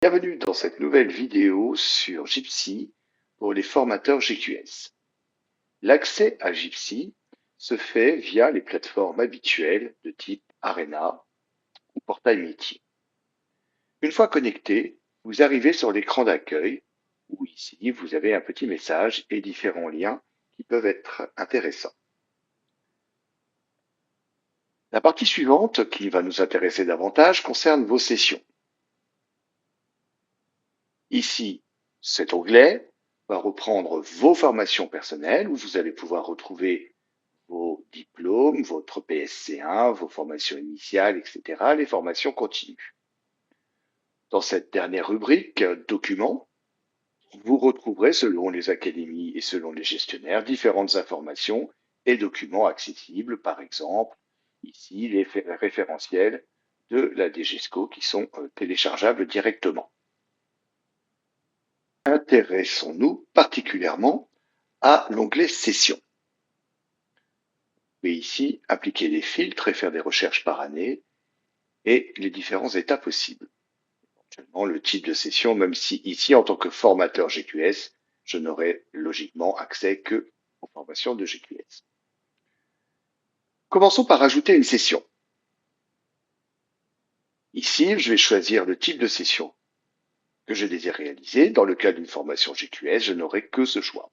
Bienvenue dans cette nouvelle vidéo sur Jitsi pour les formateurs GQS. L'accès à Jitsi se fait via les plateformes habituelles de type Arena ou Portail Métier. Une fois connecté, vous arrivez sur l'écran d'accueil où ici vous avez un petit message et différents liens qui peuvent être intéressants. La partie suivante qui va nous intéresser davantage concerne vos sessions. Ici, cet onglet va reprendre vos formations personnelles où vous allez pouvoir retrouver vos diplômes, votre PSC1, vos formations initiales, etc., les formations continues. Dans cette dernière rubrique, documents, vous retrouverez, selon les académies et selon les gestionnaires, différentes informations et documents accessibles, par exemple, ici, les référentiels de la DGESCO qui sont téléchargeables directement. Intéressons-nous particulièrement à l'onglet Sessions. Vous pouvez ici appliquer des filtres et faire des recherches par année et les différents états possibles. Éventuellement le type de session, même si ici, en tant que formateur GQS, je n'aurai logiquement accès que aux formations de GQS. Commençons par ajouter une session. Ici, je vais choisir le type de session que je désire réaliser. Dans le cas d'une formation GQS, je n'aurai que ce choix.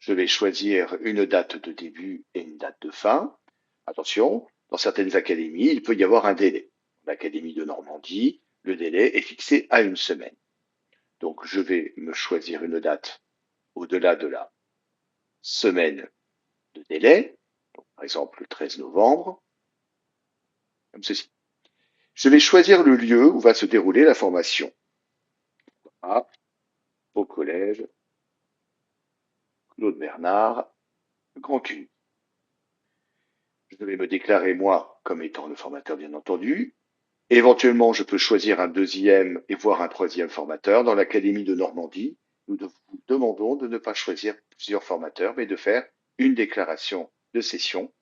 Je vais choisir une date de début et une date de fin. Attention, dans certaines académies, il peut y avoir un délai. L'Académie de Normandie, le délai est fixé à une semaine. Donc, je vais me choisir une date au-delà de la semaine de délai, donc, par exemple le 13 novembre, comme ceci. Je vais choisir le lieu où va se dérouler la formation. Au collège Claude Bernard, Grand Cul. Je vais me déclarer, moi, comme étant le formateur, bien entendu. Éventuellement, je peux choisir un deuxième et voire un troisième formateur. Dans l'Académie de Normandie, nous vous demandons de ne pas choisir plusieurs formateurs, mais de faire une déclaration de session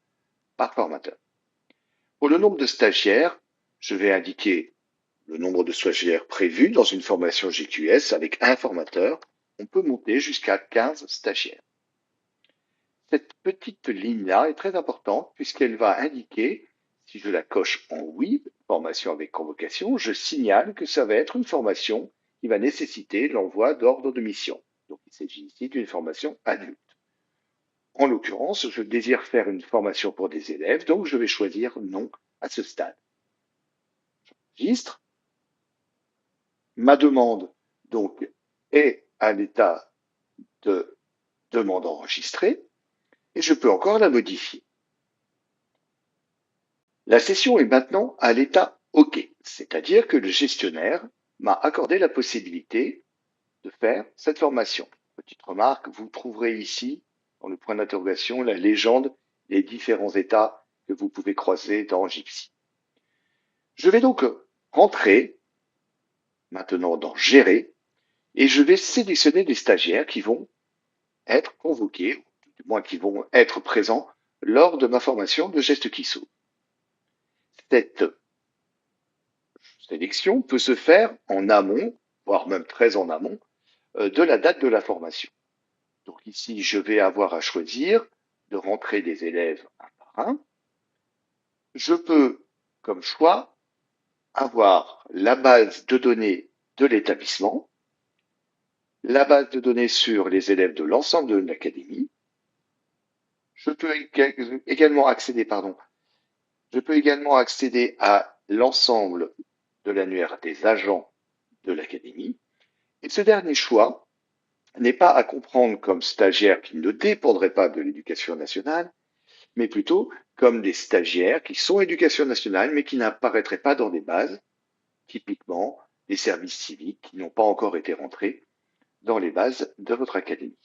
par formateur. Pour le nombre de stagiaires, je vais indiquer le nombre de stagiaires prévus dans une formation GQS avec un formateur. On peut monter jusqu'à 15 stagiaires. Cette petite ligne-là est très importante puisqu'elle va indiquer, si je la coche en oui, formation avec convocation, je signale que ça va être une formation qui va nécessiter l'envoi d'ordre de mission. Donc il s'agit ici d'une formation adulte. En l'occurrence, je désire faire une formation pour des élèves, donc je vais choisir non à ce stade. J'enregistre. Ma demande donc est à l'état de demande enregistrée et je peux encore la modifier. La session est maintenant à l'état OK, c'est-à-dire que le gestionnaire m'a accordé la possibilité de faire cette formation. Petite remarque, vous trouverez ici, dans le point d'interrogation, la légende des différents états que vous pouvez croiser dans Jitsi. Je vais donc rentrer maintenant dans Gérer et je vais sélectionner les stagiaires qui vont être convoqués, ou du moins qui vont être présents lors de ma formation de gestes qui sautent. Cette sélection peut se faire en amont, voire même très en amont, de la date de la formation. Donc ici, je vais avoir à choisir de rentrer des élèves un par un. Je peux, comme choix, avoir la base de données de l'établissement, la base de données sur les élèves de l'ensemble de l'académie. Je peux également accéder, à l'ensemble de l'annuaire des agents de l'académie. Et ce dernier choix n'est pas à comprendre comme stagiaires qui ne dépendraient pas de l'éducation nationale, mais plutôt comme des stagiaires qui sont éducation nationale, mais qui n'apparaîtraient pas dans des bases, typiquement des services civiques qui n'ont pas encore été rentrés dans les bases de votre académie.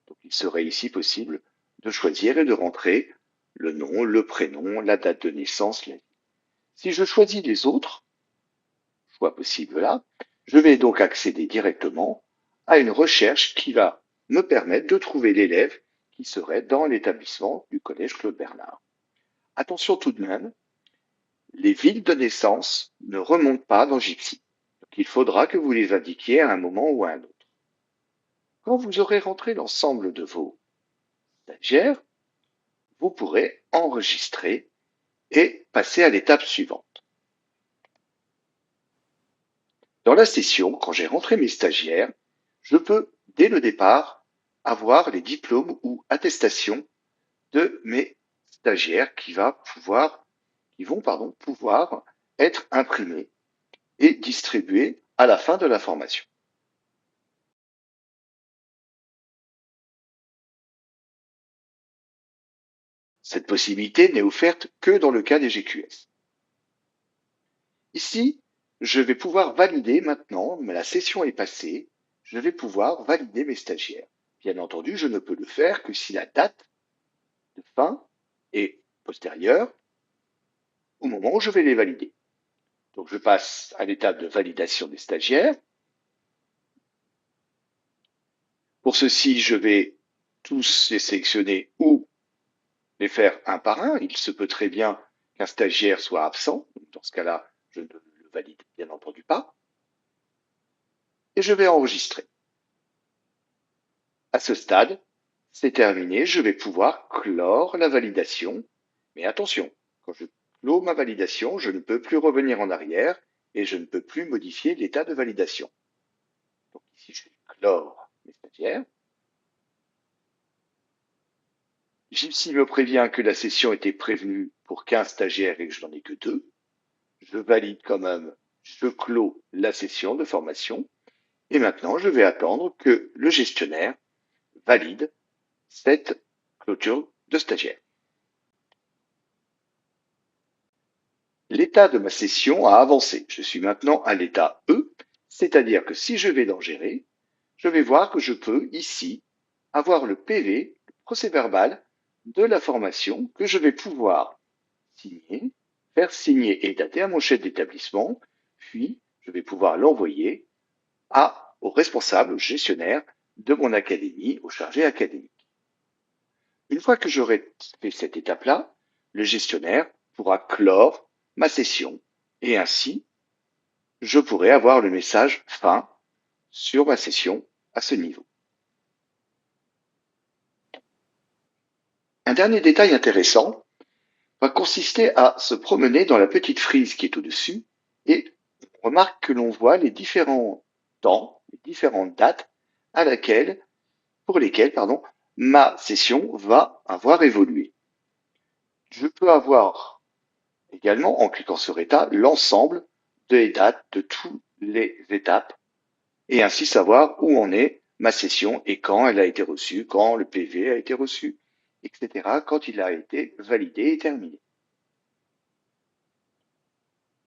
Donc il serait ici possible de choisir et de rentrer le nom, le prénom, la date de naissance, la vie. Si je choisis les autres choix possibles là, je vais donc accéder directement à une recherche qui va me permettre de trouver l'élève qui serait dans l'établissement du collège Claude Bernard. Attention tout de même, les villes de naissance ne remontent pas dans Jitsi. qu'il faudra que vous les indiquiez à un moment ou à un autre. Quand vous aurez rentré l'ensemble de vos stagiaires, vous pourrez enregistrer et passer à l'étape suivante. Dans la session, quand j'ai rentré mes stagiaires, je peux, dès le départ, avoir les diplômes ou attestations de mes stagiaires qui vont pouvoir être imprimés et distribués à la fin de la formation. Cette possibilité n'est offerte que dans le cas des GQS. Ici, je vais pouvoir valider maintenant, mais la session est passée, je vais pouvoir valider mes stagiaires. Bien entendu, je ne peux le faire que si la date de fin est postérieure au moment où je vais les valider. Donc je passe à l'étape de validation des stagiaires. Pour ceci, je vais tous les sélectionner ou les faire un par un. Il se peut très bien qu'un stagiaire soit absent. Dans ce cas-là, je ne le valide bien entendu pas. Et je vais enregistrer. À ce stade, c'est terminé. Je vais pouvoir clore la validation. Mais attention, quand je clôt ma validation, je ne peux plus revenir en arrière et je ne peux plus modifier l'état de validation. Donc ici, je vais clore mes stagiaires. Jitsi me prévient que la session était prévenue pour 15 stagiaires et que je n'en ai que 2. Je valide quand même, je clôt la session de formation. Et maintenant, je vais attendre que le gestionnaire valide cette clôture de stagiaire. L'état de ma session a avancé. Je suis maintenant à l'état E, c'est-à-dire que si je vais dans Gérer, je vais voir que je peux ici avoir le PV, le procès-verbal de la formation que je vais pouvoir signer, faire signer et dater à mon chef d'établissement, puis je vais pouvoir l'envoyer au responsable, au gestionnaire de mon académie, au chargé académique. Une fois que j'aurai fait cette étape-là, le gestionnaire pourra clore ma session et ainsi, je pourrai avoir le message fin sur ma session à ce niveau. Un dernier détail intéressant va consister à se promener dans la petite frise qui est au-dessus et on remarque que l'on voit les différents temps, les différentes dates pour lesquelles ma session va avoir évolué. Je peux avoir également, en cliquant sur état, l'ensemble des dates de toutes les étapes et ainsi savoir où en est ma session et quand elle a été reçue, quand le PV a été reçu, etc., quand il a été validé et terminé.